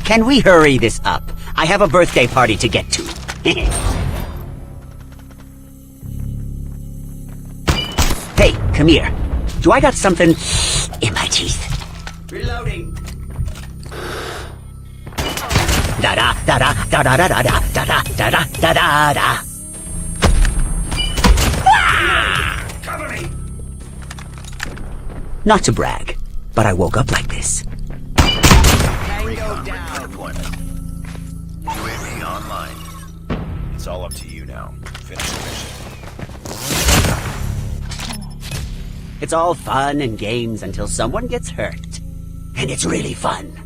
Can we hurry this up? I have a birthday party to get to. Hey, come here. Do I got something in my teeth? Reloading. Da da da da da da da da da da da da da da da. Cover me. Not to brag, but I woke up like this. Tango down. Deployment. UAV online. It's all up to you now. Finish the mission. It's all fun and games until someone gets hurt. And it's really fun.